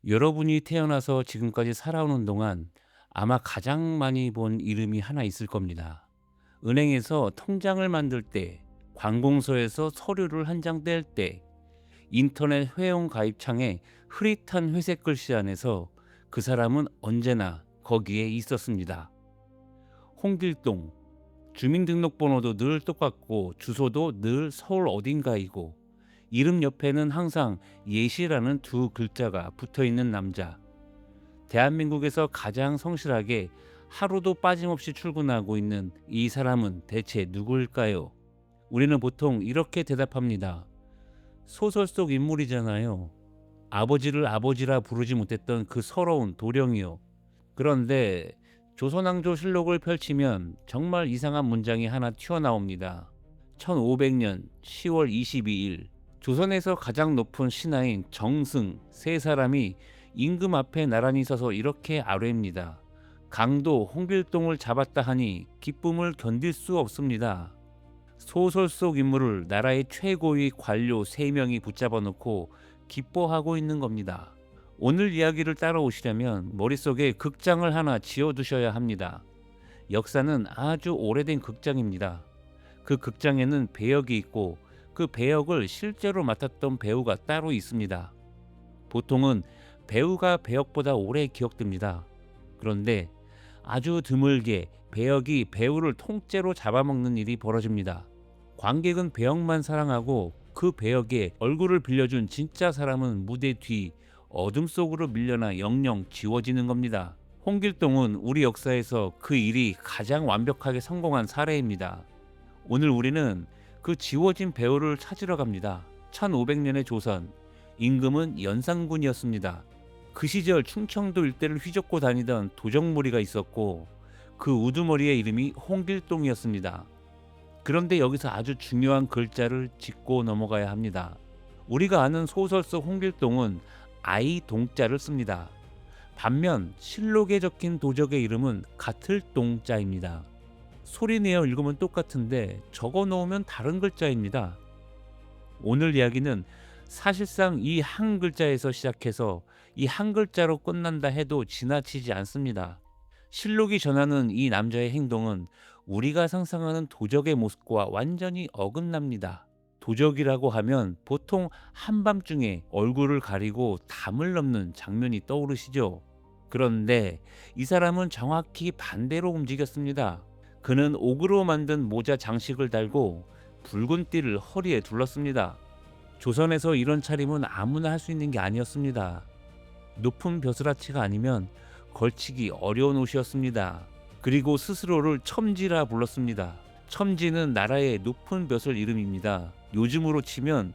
여러분이 태어나서 지금까지 살아오는 동안 아마 가장 많이 본 이름이 하나 있을 겁니다. 은행에서 통장을 만들 때, 관공서에서 서류를 한 장 뗄 때, 인터넷 회원 가입창에 흐릿한 회색 글씨 안에서 그 사람은 언제나 거기에 있었습니다. 홍길동. 주민등록번호도 늘 똑같고 주소도 늘 서울 어딘가이고 이름 옆에는 항상 예시라는 두 글자가 붙어 있는 남자. 대한민국에서 가장 성실하게 하루도 빠짐없이 출근하고 있는 이 사람은 대체 누구일까요? 우리는 보통 이렇게 대답합니다. 소설 속 인물이잖아요. 아버지를 아버지라 부르지 못했던 그 서러운 도령이요. 그런데 조선왕조실록을 펼치면 정말 이상한 문장이 하나 튀어나옵니다. 1500년 10월 22일 조선에서 가장 높은 신하인 정승 세 사람이 임금 앞에 나란히 서서 이렇게 아뢰입니다. 강도 홍길동을 잡았다 하니 기쁨을 견딜 수 없습니다. 소설 속 인물을 나라의 최고위 관료 3명이 붙잡아 놓고 기뻐하고 있는 겁니다. 오늘 이야기를 따라오시려면 머릿속에 극장을 하나 지어두셔야 합니다. 역사는 아주 오래된 극장입니다. 그 극장에는 배역이 있고 그 배역을 실제로 맡았던 배우가 따로 있습니다. 보통은 배우가 배역보다 오래 기억됩니다. 그런데 아주 드물게 배역이 배우를 통째로 잡아먹는 일이 벌어집니다. 관객은 배역만 사랑하고 그 배역에 얼굴을 빌려준 진짜 사람은 무대 뒤 어둠 속으로 밀려나 영영 지워지는 겁니다. 홍길동은 우리 역사에서 그 일이 가장 완벽하게 성공한 사례입니다. 오늘 우리는 그 지워진 배우를 찾으러 갑니다. 1500년의 조선, 임금은 연산군이었습니다. 그 시절 충청도 일대를 휘젓고 다니던 도적무리가 있었고 그 우두머리의 이름이 홍길동이었습니다. 그런데 여기서 아주 중요한 글자를 짚고 넘어가야 합니다. 우리가 아는 소설 속 홍길동은 아이 동자를 씁니다. 반면 실록에 적힌 도적의 이름은 같을 동자입니다. 소리내어 읽으면 똑같은데 적어 놓으면 다른 글자입니다. 오늘 이야기는 사실상 이 한 글자에서 시작해서 이 한 글자로 끝난다 해도 지나치지 않습니다. 실록이 전하는 이 남자의 행동은 우리가 상상하는 도적의 모습과 완전히 어긋납니다. 도적이라고 하면 보통 한밤중에 얼굴을 가리고 담을 넘는 장면이 떠오르시죠? 그런데 이 사람은 정확히 반대로 움직였습니다. 그는 옥으로 만든 모자 장식을 달고 붉은 띠를 허리에 둘렀습니다. 조선에서 이런 차림은 아무나 할 수 있는 게 아니었습니다. 높은 벼슬아치가 아니면 걸치기 어려운 옷이었습니다. 그리고 스스로를 첨지라 불렀습니다. 첨지는 나라의 높은 벼슬 이름입니다. 요즘으로 치면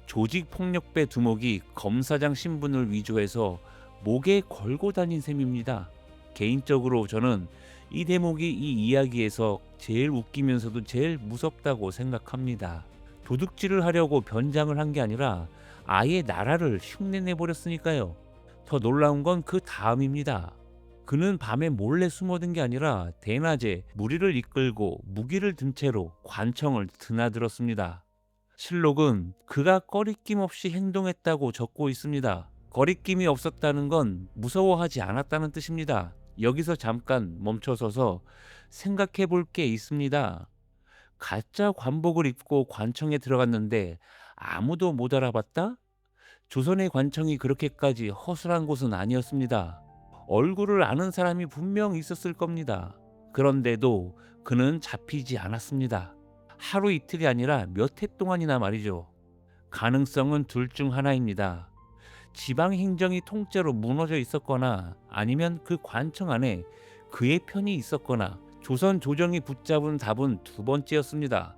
조직폭력배 두목이 검사장 신분을 위조해서 목에 걸고 다닌 셈입니다. 개인적으로 저는 이 대목이 이 이야기에서 제일 웃기면서도 제일 무섭다고 생각합니다. 도둑질을 하려고 변장을 한 게 아니라 아예 나라를 흉내내 버렸으니까요. 더 놀라운 건 그 다음입니다. 그는 밤에 몰래 숨어든 게 아니라 대낮에 무리를 이끌고 무기를 든 채로 관청을 드나들었습니다. 실록은 그가 꺼리낌 없이 행동했다고 적고 있습니다. 거리낌이 없었다는 건 무서워하지 않았다는 뜻입니다. 여기서 잠깐 멈춰서서 생각해 볼 게 있습니다. 가짜 관복을 입고 관청에 들어갔는데 아무도 못 알아봤다? 조선의 관청이 그렇게까지 허술한 곳은 아니었습니다. 얼굴을 아는 사람이 분명 있었을 겁니다. 그런데도 그는 잡히지 않았습니다. 하루 이틀이 아니라 몇 해 동안이나 말이죠. 가능성은 둘 중 하나입니다. 지방 행정이 통째로 무너져 있었거나 아니면 그 관청 안에 그의 편이 있었거나 조선 조정이 붙잡은 답은 두 번째였습니다.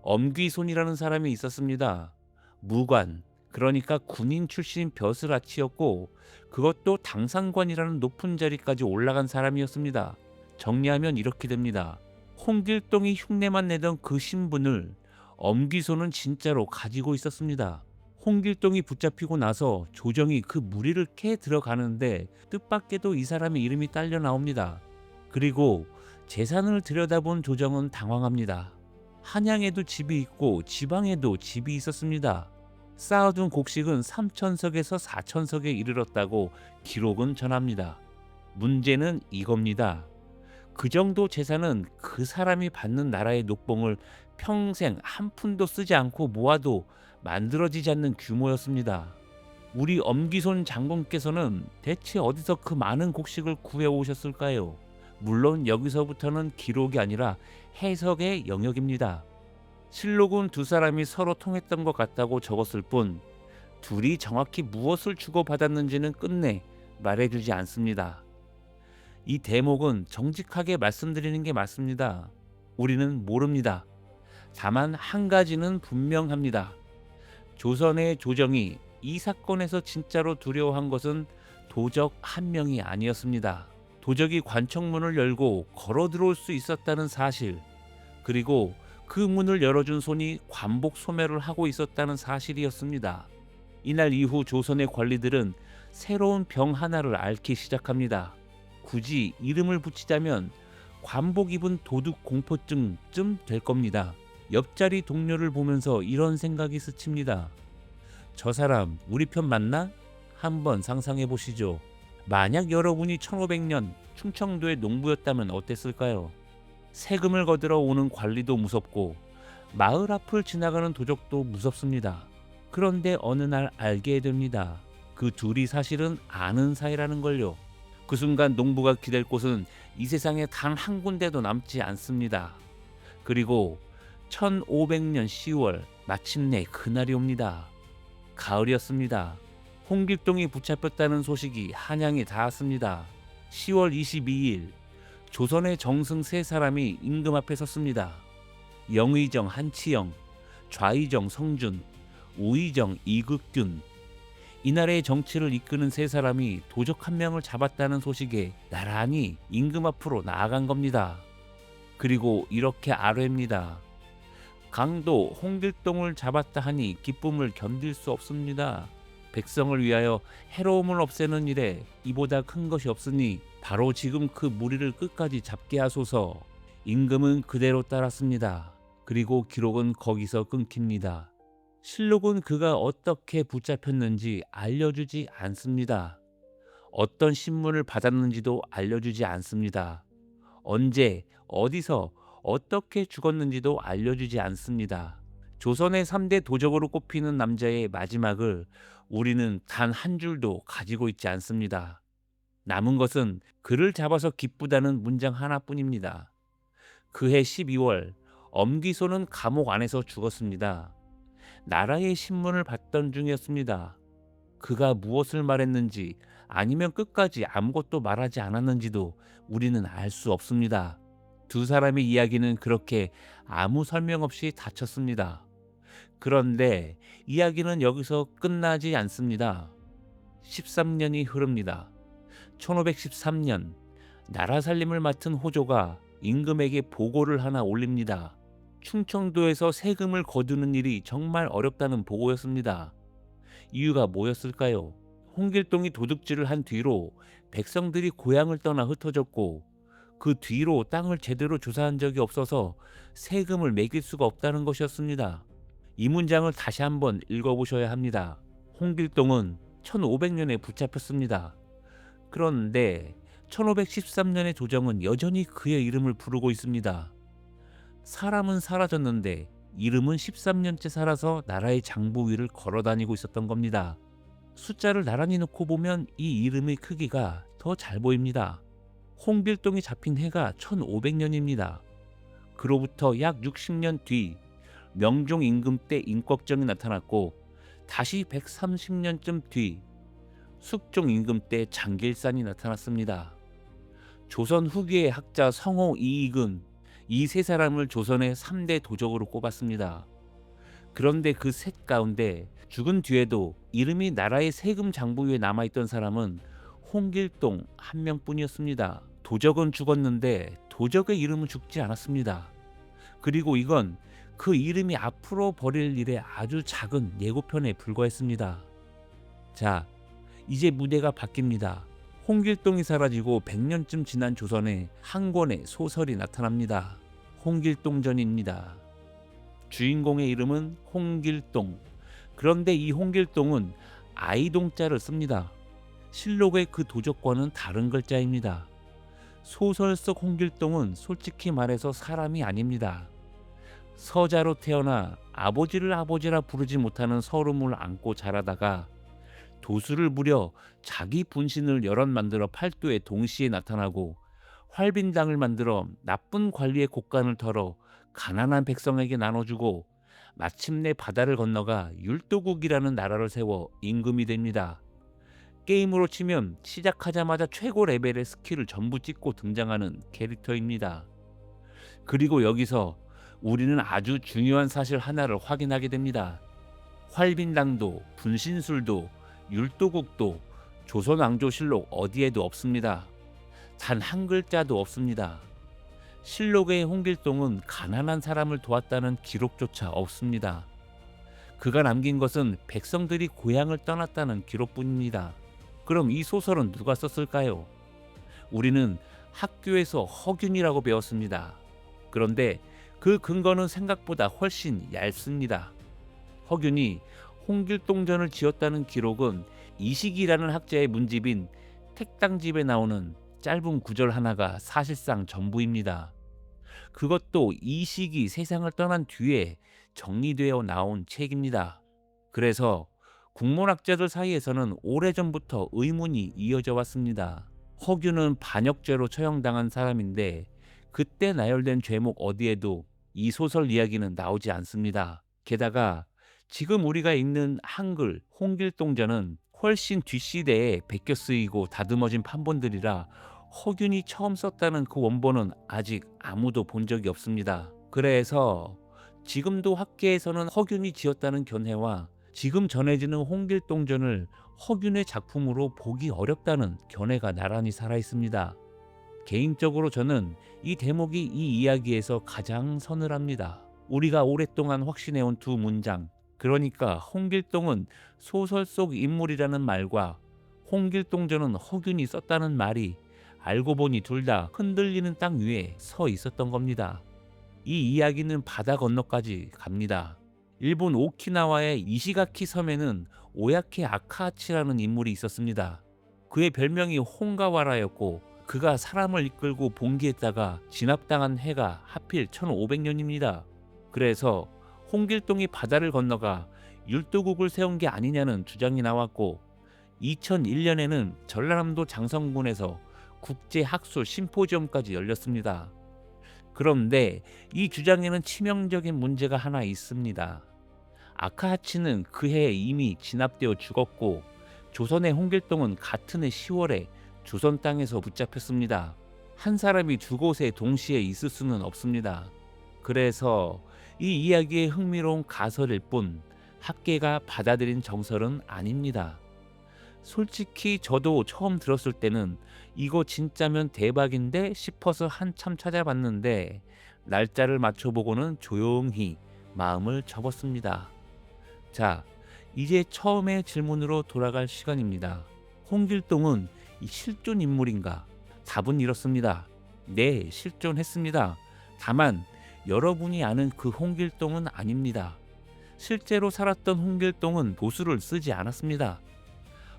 엄귀손이라는 사람이 있었습니다. 무관, 그러니까 군인 출신 벼슬아치였고 그것도 당상관이라는 높은 자리까지 올라간 사람이었습니다. 정리하면 이렇게 됩니다. 홍길동이 흉내만 내던 그 신분을 엄귀손은 진짜로 가지고 있었습니다. 홍길동이 붙잡히고 나서 조정이 그 무리를 캐 들어가는데 뜻밖에도 이 사람의 이름이 딸려 나옵니다. 그리고 재산을 들여다본 조정은 당황합니다. 한양에도 집이 있고 지방에도 집이 있었습니다. 쌓아둔 곡식은 3천석에서 4천석에 이르렀다고 기록은 전합니다. 문제는 이겁니다. 그 정도 재산은 그 사람이 받는 나라의 녹봉을 평생 한 푼도 쓰지 않고 모아도 만들어지지 않는 규모였습니다. 우리 엄기손 장군께서는 대체 어디서 그 많은 곡식을 구해 오셨을까요? 물론 여기서부터는 기록이 아니라 해석의 영역입니다. 실록은 두 사람이 서로 통했던 것 같다고 적었을 뿐 둘이 정확히 무엇을 주고받았는지는 끝내 말해주지 않습니다. 이 대목은 정직하게 말씀드리는 게 맞습니다. 우리는 모릅니다. 다만 한 가지는 분명합니다. 조선의 조정이 이 사건에서 진짜로 두려워한 것은 도적 한 명이 아니었습니다. 도적이 관청문을 열고 걸어 들어올 수 있었다는 사실, 그리고 그 문을 열어준 손이 관복 소멸을 하고 있었다는 사실이었습니다. 이날 이후 조선의 관리들은 새로운 병 하나를 앓기 시작합니다. 굳이 이름을 붙이자면 관복 입은 도둑 공포증쯤 될 겁니다. 옆자리 동료를 보면서 이런 생각이 스칩니다. 저 사람 우리 편 맞나? 한번 상상해 보시죠. 만약 여러분이 1500년 충청도의 농부였다면 어땠을까요? 세금을 거들어 오는 관리도 무섭고 마을 앞을 지나가는 도적도 무섭습니다. 그런데 어느 날 알게 됩니다. 그 둘이 사실은 아는 사이라는 걸요. 그 순간 농부가 기댈 곳은 이 세상에 단 한 군데도 남지 않습니다. 그리고 1500년 10월 마침내 그날이 옵니다. 가을이었습니다. 홍길동이 붙잡혔다는 소식이 한양에 닿았습니다. 10월 22일 조선의 정승 세 사람이 임금 앞에 섰습니다. 영의정 한치영, 좌의정 성준, 우의정 이극균. 이날의 정치를 이끄는 세 사람이 도적 한 명을 잡았다는 소식에 나란히 임금 앞으로 나아간 겁니다. 그리고 이렇게 아뢰입니다. 강도 홍길동을 잡았다 하니 기쁨을 견딜 수 없습니다. 백성을 위하여 해로움을 없애는 일에 이보다 큰 것이 없으니 바로 지금 그 무리를 끝까지 잡게 하소서. 임금은 그대로 따랐습니다. 그리고 기록은 거기서 끊깁니다. 실록은 그가 어떻게 붙잡혔는지 알려주지 않습니다. 어떤 신문을 받았는지도 알려주지 않습니다. 언제, 어디서, 어떻게 죽었는지도 알려주지 않습니다. 조선의 3대 도적으로 꼽히는 남자의 마지막을 우리는 단 한 줄도 가지고 있지 않습니다. 남은 것은 그를 잡아서 기쁘다는 문장 하나뿐입니다. 그해 12월 엄기소는 감옥 안에서 죽었습니다. 나라의 신문을 받던 중이었습니다. 그가 무엇을 말했는지 아니면 끝까지 아무것도 말하지 않았는지도 우리는 알 수 없습니다. 두 사람의 이야기는 그렇게 아무 설명 없이 닫혔습니다. 그런데 이야기는 여기서 끝나지 않습니다. 13년이 흐릅니다. 1513년 나라 살림을 맡은 호조가 임금에게 보고를 하나 올립니다. 충청도에서 세금을 거두는 일이 정말 어렵다는 보고였습니다. 이유가 뭐였을까요? 홍길동이 도둑질을 한 뒤로 백성들이 고향을 떠나 흩어졌고 그 뒤로 땅을 제대로 조사한 적이 없어서 세금을 매길 수가 없다는 것이었습니다. 이 문장을 다시 한번 읽어보셔야 합니다. 홍길동은 1500년에 붙잡혔습니다. 그런데 1513년의 조정은 여전히 그의 이름을 부르고 있습니다. 사람은 사라졌는데 이름은 13년째 살아서 나라의 장부 위를 걸어다니고 있었던 겁니다. 숫자를 나란히 놓고 보면 이 이름의 크기가 더 잘 보입니다. 홍길동이 잡힌 해가 1500년입니다. 그로부터 약 60년 뒤 명종 임금 때 임꺽정이 나타났고 다시 130년쯤 뒤 숙종 임금 때 장길산이 나타났습니다. 조선 후기의 학자 성호 이익은 이 세 사람을 조선의 3대 도적으로 꼽았습니다. 그런데 그 셋 가운데 죽은 뒤에도 이름이 나라의 세금 장부위에 남아있던 사람은 홍길동 한 명뿐이었습니다. 도적은 죽었는데 도적의 이름은 죽지 않았습니다. 그리고 이건 그 이름이 앞으로 벌일 일의 아주 작은 예고편에 불과했습니다. 자, 이제 무대가 바뀝니다. 홍길동이 사라지고 100년쯤 지난 조선에 한 권의 소설이 나타납니다. 홍길동전입니다. 주인공의 이름은 홍길동, 그런데 이 홍길동은 아이동자를 씁니다. 실록의 그 도적과는 다른 글자입니다. 소설 속 홍길동은 솔직히 말해서 사람이 아닙니다. 서자로 태어나 아버지를 아버지라 부르지 못하는 서름을 안고 자라다가 도수를 부려 자기 분신을 여럿 만들어 팔도에 동시에 나타나고 활빈당을 만들어 나쁜 관리의 곡간을 털어 가난한 백성에게 나눠주고 마침내 바다를 건너가 율도국이라는 나라를 세워 임금이 됩니다. 게임으로 치면 시작하자마자 최고 레벨의 스킬을 전부 찍고 등장하는 캐릭터입니다. 그리고 여기서 우리는 아주 중요한 사실 하나를 확인하게 됩니다. 활빈당도 분신술도 율도국도 조선왕조실록 어디에도 없습니다. 단 한 글자도 없습니다. 실록의 홍길동은 가난한 사람을 도왔다는 기록조차 없습니다. 그가 남긴 것은 백성들이 고향을 떠났다는 기록뿐입니다. 그럼 이 소설은 누가 썼을까요? 우리는 학교에서 허균이라고 배웠습니다. 그런데 그 근거는 생각보다 훨씬 얇습니다. 허균이 홍길동전을 지었다는 기록은 이식이라는 학자의 문집인 택당집에 나오는 짧은 구절 하나가 사실상 전부입니다. 그것도 이식이 세상을 떠난 뒤에 정리되어 나온 책입니다. 그래서 국문학자들 사이에서는 오래전부터 의문이 이어져 왔습니다. 허균은 반역죄로 처형당한 사람인데 그때 나열된 죄목 어디에도 이 소설 이야기는 나오지 않습니다. 게다가 지금 우리가 읽는 한글 홍길동전은 훨씬 뒷시대에 베껴 쓰이고 다듬어진 판본들이라 허균이 처음 썼다는 그 원본은 아직 아무도 본 적이 없습니다. 그래서 지금도 학계에서는 허균이 지었다는 견해와 지금 전해지는 홍길동전을 허균의 작품으로 보기 어렵다는 견해가 나란히 살아있습니다. 개인적으로 저는 이 대목이 이 이야기에서 가장 서늘합니다. 우리가 오랫동안 확신해온 두 문장, 그러니까 홍길동은 소설 속 인물이라는 말과 홍길동전은 허균이 썼다는 말이 알고 보니 둘 다 흔들리는 땅 위에 서 있었던 겁니다. 이 이야기는 바다 건너까지 갑니다. 일본 오키나와의 이시가키 섬에는 오야케 아카하치라는 인물이 있었습니다. 그의 별명이 홍가와라였고 그가 사람을 이끌고 봉기했다가 진압당한 해가 하필 1500년입니다. 그래서 홍길동이 바다를 건너가 율도국을 세운 게 아니냐는 주장이 나왔고 2001년에는 전라남도 장성군에서 국제학술 심포지엄까지 열렸습니다. 그런데 이 주장에는 치명적인 문제가 하나 있습니다. 아카하치는 그해 이미 진압되어 죽었고 조선의 홍길동은 같은 해 10월에 조선 땅에서 붙잡혔습니다. 한 사람이 두 곳에 동시에 있을 수는 없습니다. 그래서 이 이야기의 흥미로운 가설일 뿐 학계가 받아들인 정설은 아닙니다. 솔직히 저도 처음 들었을 때는 이거 진짜면 대박인데 싶어서 한참 찾아봤는데 날짜를 맞춰보고는 조용히 마음을 접었습니다. 자, 이제 처음의 질문으로 돌아갈 시간입니다. 홍길동은 이 실존 인물인가? 답은 이렇습니다. 네, 실존했습니다. 다만 여러분이 아는 그 홍길동은 아닙니다. 실제로 살았던 홍길동은 도수를 쓰지 않았습니다.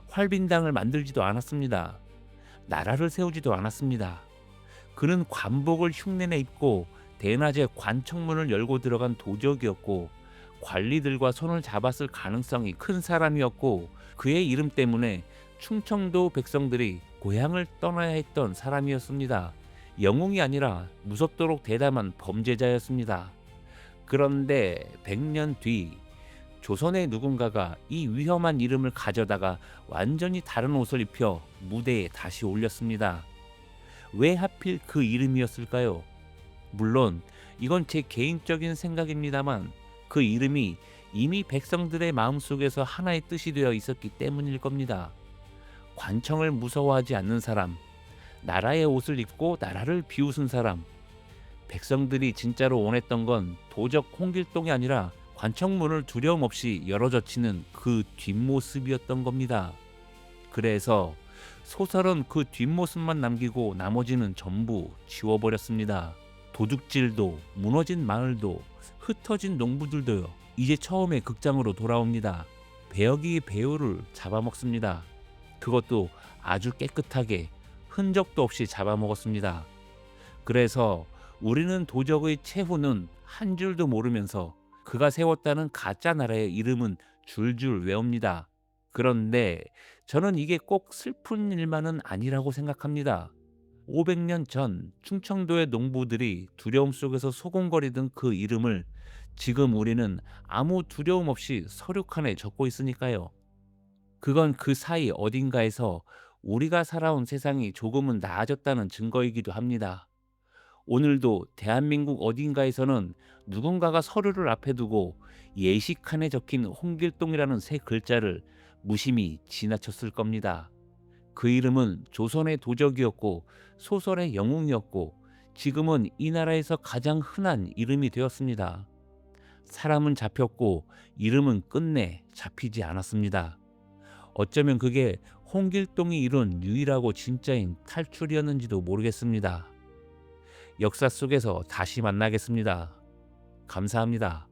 활빈당을 만들지도 않았습니다. 나라를 세우지도 않았습니다. 그는 관복을 흉내내 입고 대낮에 관청문을 열고 들어간 도적이었고 관리들과 손을 잡았을 가능성이 큰 사람이었고 그의 이름 때문에 충청도 백성들이 고향을 떠나야 했던 사람이었습니다. 영웅이 아니라 무섭도록 대담한 범죄자였습니다. 그런데 100년 뒤 조선의 누군가가 이 위험한 이름을 가져다가 완전히 다른 옷을 입혀 무대에 다시 올렸습니다. 왜 하필 그 이름이었을까요? 물론 이건 제 개인적인 생각입니다만 그 이름이 이미 백성들의 마음속에서 하나의 뜻이 되어 있었기 때문일 겁니다. 관청을 무서워하지 않는 사람, 나라의 옷을 입고 나라를 비웃은 사람. 백성들이 진짜로 원했던 건 도적 홍길동이 아니라 관청문을 두려움 없이 열어젖히는 그 뒷모습이었던 겁니다. 그래서 소설은 그 뒷모습만 남기고 나머지는 전부 지워버렸습니다. 도둑질도, 무너진 마을도, 흩어진 농부들도요. 이제 처음에 극장으로 돌아옵니다. 배역이 배우를 잡아먹습니다. 그것도 아주 깨끗하게 흔적도 없이 잡아먹었습니다. 그래서 우리는 도적의 최후는 한 줄도 모르면서 그가 세웠다는 가짜 나라의 이름은 줄줄 외웁니다. 그런데 저는 이게 꼭 슬픈 일만은 아니라고 생각합니다. 500년 전 충청도의 농부들이 두려움 속에서 소곤거리던 그 이름을 지금 우리는 아무 두려움 없이 서류칸에 적고 있으니까요. 그건 그 사이 어딘가에서 우리가 살아온 세상이 조금은 나아졌다는 증거이기도 합니다. 오늘도 대한민국 어딘가에서는 누군가가 서류를 앞에 두고 예시칸에 적힌 홍길동이라는 세 글자를 무심히 지나쳤을 겁니다. 그 이름은 조선의 도적이었고 소설의 영웅이었고 지금은 이 나라에서 가장 흔한 이름이 되었습니다. 사람은 잡혔고 이름은 끝내 잡히지 않았습니다. 어쩌면 그게 홍길동이 이룬 유일하고 진짜인 탈출이었는지도 모르겠습니다. 역사 속에서 다시 만나겠습니다. 감사합니다.